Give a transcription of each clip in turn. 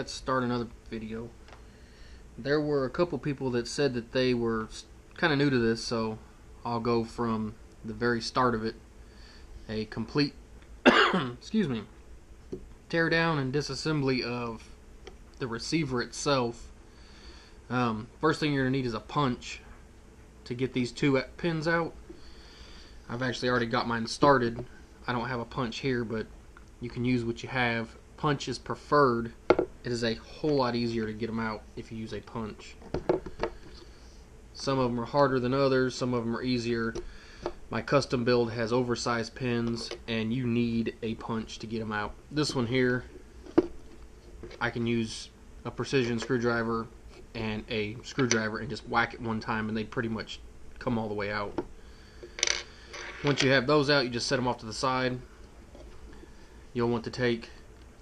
let's start another video. There were a couple people that said that they were kind of new to this, so I'll go from the very start of it. A complete excuse me, tear down and disassembly of the receiver itself. First thing you're going to need is a punch to get these two pins out. I've actually already got mine started. I don't have a punch here, but you can use what you have. Punch is preferred. It is a whole lot easier to get them out if you use a punch. Some of them are harder than others, some of them are easier. My custom build has oversized pins, and you need a punch to get them out. This one here, I can use a precision screwdriver and a screwdriver and just whack it one time, and they pretty much come all the way out. Once you have those out, you just set them off to the side. You'll want to take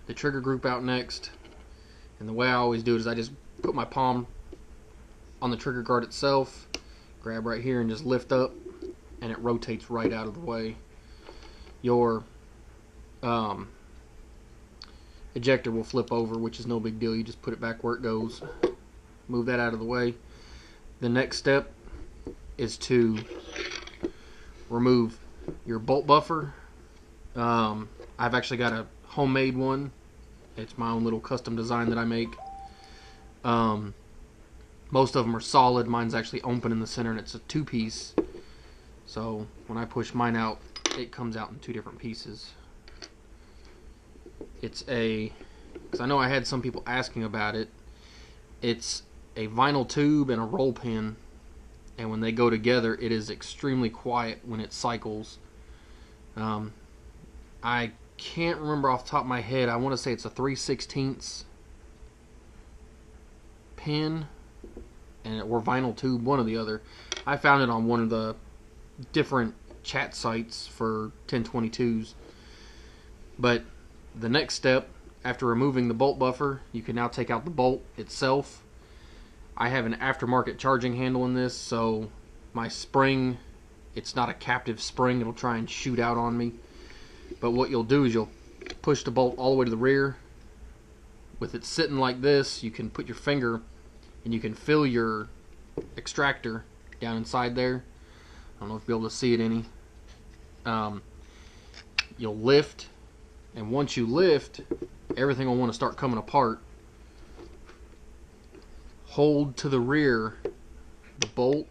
the trigger group out next, and the way I always do it is I just put my palm on the trigger guard itself, grab right here and just lift up, and it rotates right out of the way. Your ejector will flip over, which is no big deal. You just put it back where it goes, move that out of the way. The next step is to remove your bolt buffer. I've actually got a homemade one. It's my own little custom design that I make. Most of them are solid. Mine's actually open in the center, and it's a two-piece. So when I push mine out, it comes out in two different pieces. It's a, because I know I had some people asking about it, it's a vinyl tube and a roll pin, and when they go together, it is extremely quiet when it cycles. I can't remember off the top of my head. I want to say it's a 3/16 pin or vinyl tube, one or the other. I found it on one of the different chat sites for 1022s. But the next step, after removing the bolt buffer, you can now take out the bolt itself. I have an aftermarket charging handle in this, so my spring, it's not a captive spring. It'll try and shoot out on me. But what you'll do is you'll push the bolt all the way to the rear. With it sitting like this, you can put your finger and you can feel your extractor down inside there. I don't know if you'll be able to see it any. You'll lift, and once you lift, everything will want to start coming apart. Hold to the rear the bolt,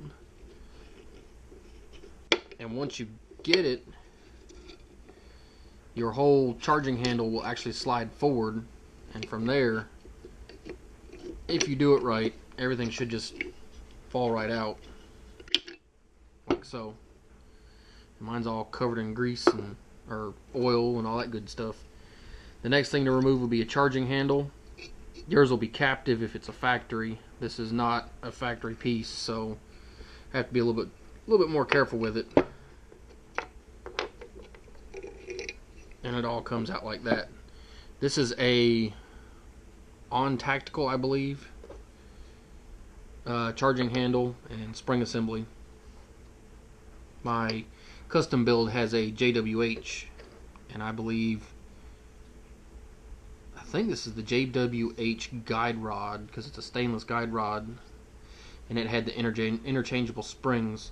and once you get it, your whole charging handle will actually slide forward, and from there, if you do it right, everything should just fall right out, like so. And mine's all covered in grease and or oil and all that good stuff. The next thing to remove will be a charging handle. Yours will be captive if it's a factory. This is not a factory piece, so I have to be a little bit more careful with it. And it all comes out like that. This is a on tactical, I believe, charging handle and spring assembly. My custom build has a JWH, and I think this is the JWH guide rod, because it's a stainless guide rod, and it had the interchangeable springs.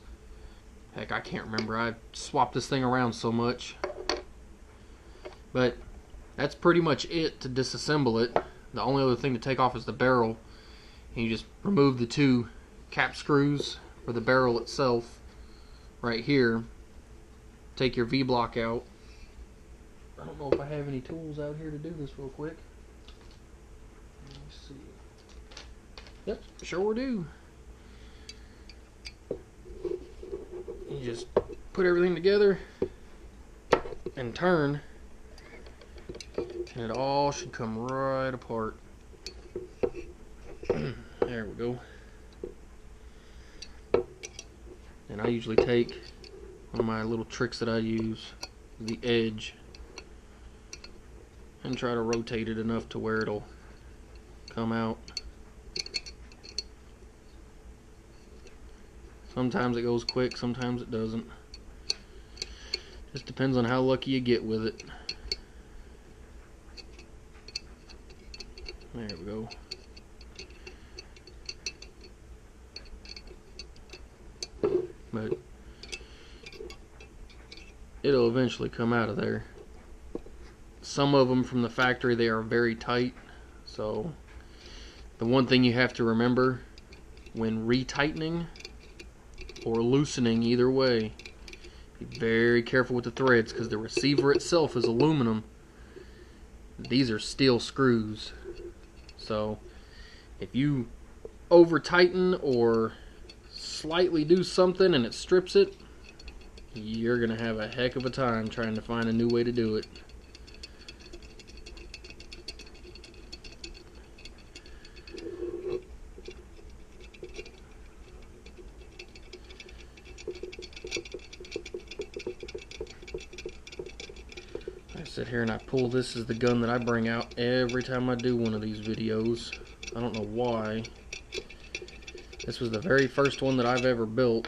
Heck, I can't remember. I swapped this thing around so much. But that's pretty much it to disassemble it. The only other thing to take off is the barrel. And you just remove the two cap screws for the barrel itself right here. Take your V-block out. I don't know if I have any tools out here to do this real quick. Let me see. Yep, sure do. You just put everything together and turn, and it all should come right apart. There we go. And I usually take one of my little tricks that I use, the edge, and try to rotate it enough to where it'll come out. Sometimes it goes quick, sometimes it doesn't. Just depends on how lucky you get with it. There we go. But it'll eventually come out of there. Some of them from the factory, they are very tight. So the one thing you have to remember when retightening or loosening, either way, be very careful with the threads, because the receiver itself is aluminum. These are steel screws. So if you over tighten or slightly do something and it strips it, you're gonna have a heck of a time trying to find a new way to do it. I sit here and I pull. This is the gun that I bring out every time I do one of these videos. I don't know why. This was the very first one that I've ever built.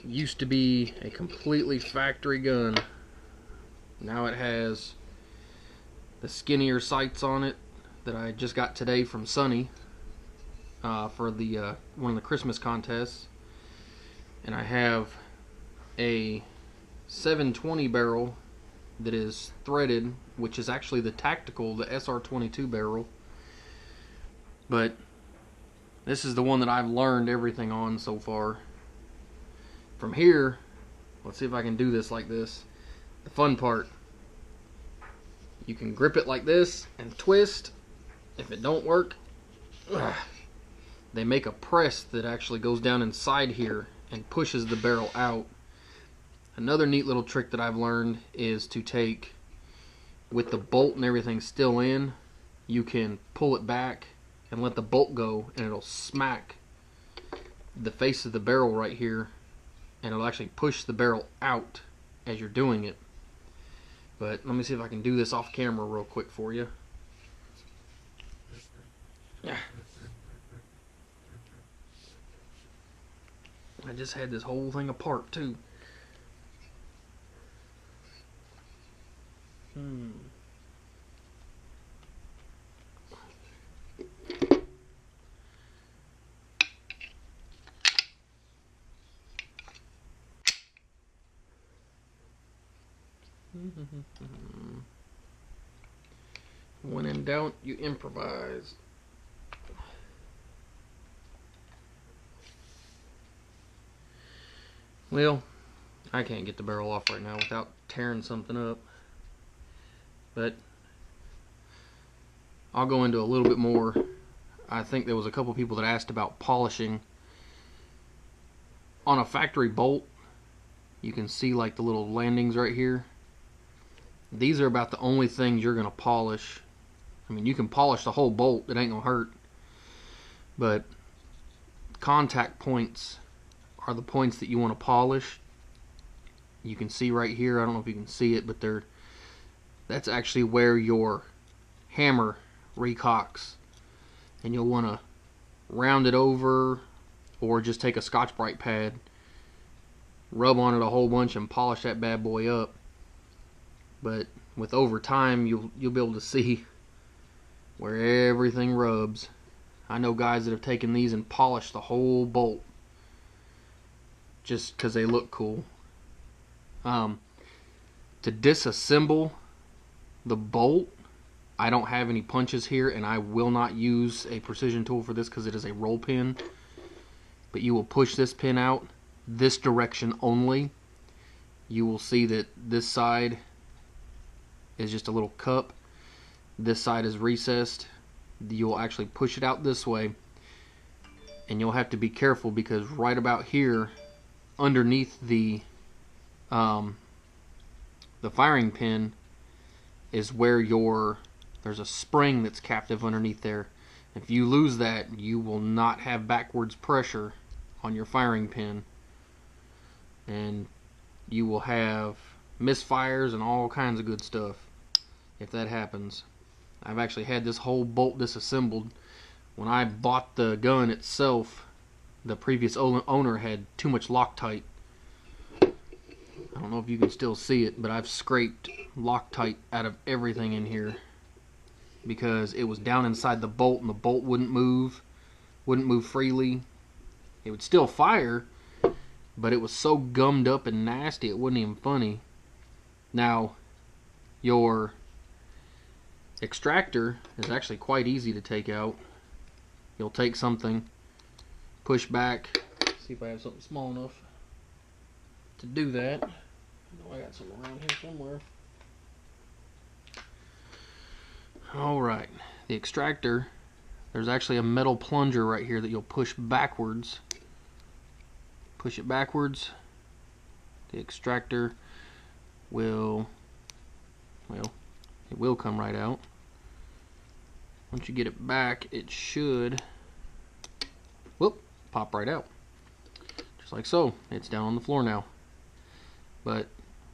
Used to be a completely factory gun. Now it has the skinnier sights on it that I just got today from Sunny for the one of the Christmas contests. And I have a 720 barrel that is threaded, which is actually the tactical, the SR22 barrel. But this is the one that I've learned everything on so far. From here, let's see if I can do this like this. The fun part, you can grip it like this and twist. If it don't work, they make a press that actually goes down inside here and pushes the barrel out. Another neat little trick that I've learned is to take, with the bolt and everything still in, you can pull it back and let the bolt go, and it'll smack the face of the barrel right here, and it'll actually push the barrel out as you're doing it. But let me see if I can do this off camera real quick for you. Yeah. I just had this whole thing apart too. When in doubt, you improvise. Well, I can't get the barrel off right now without tearing something up. But I'll go into a little bit more. I think there was a couple people that asked about polishing. On a factory bolt, you can see like the little landings right here. These are about the only things you're going to polish. I mean, you can polish the whole bolt, it ain't going to hurt. But contact points are the points that you want to polish. You can see right here, I don't know if you can see it, but that's actually where your hammer recocks. And you'll want to round it over, or just take a Scotch-Brite pad, rub on it a whole bunch and polish that bad boy up. But with over time, you'll be able to see where everything rubs. I know guys that have taken these and polished the whole bolt just because they look cool. To disassemble the bolt, I don't have any punches here, and I will not use a precision tool for this because it is a roll pin. But you will push this pin out this direction only. You will see that this side is just a little cup. This side is recessed. You'll actually push it out this way, and you'll have to be careful because right about here, underneath the firing pin, is where there's a spring that's captive underneath there. If you lose that, you will not have backwards pressure on your firing pin, and you will have misfires and all kinds of good stuff if that happens. I've actually had this whole bolt disassembled. When I bought the gun itself, the previous owner had too much Loctite. I don't know if you can still see it, but I've scraped Loctite out of everything in here. because it was down inside the bolt and the bolt wouldn't move freely. It would still fire, but it was so gummed up and nasty it wasn't even funny. Now, your extractor is actually quite easy to take out. You'll take something, push back, see if I have something small enough to do that. I know I got some around here somewhere. Alright, the extractor, there's actually a metal plunger right here that you'll push backwards. Push it backwards. The extractor will, well, it will come right out. Once you get it back, it should, whoop, pop right out. Just like so. It's down on the floor now. But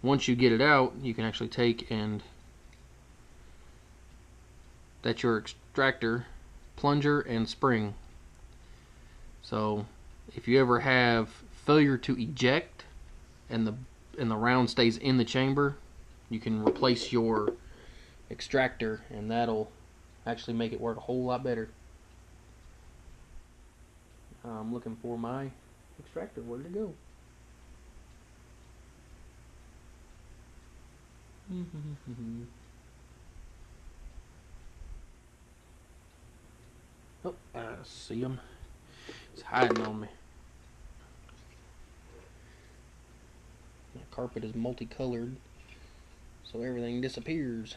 once you get it out, you can actually take and, that's your extractor, plunger, and spring. So if you ever have failure to eject and the round stays in the chamber, you can replace your extractor and that'll actually make it work a whole lot better. I'm looking for my extractor. Where did it go? Oh, I see him. He's hiding on me. My carpet is multicolored, so everything disappears.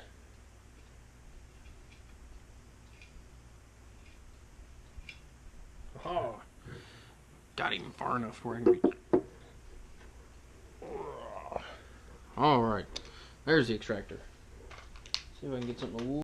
Oh, got him far enough where I can reach. Alright, there's the extractor. See if I can get something a little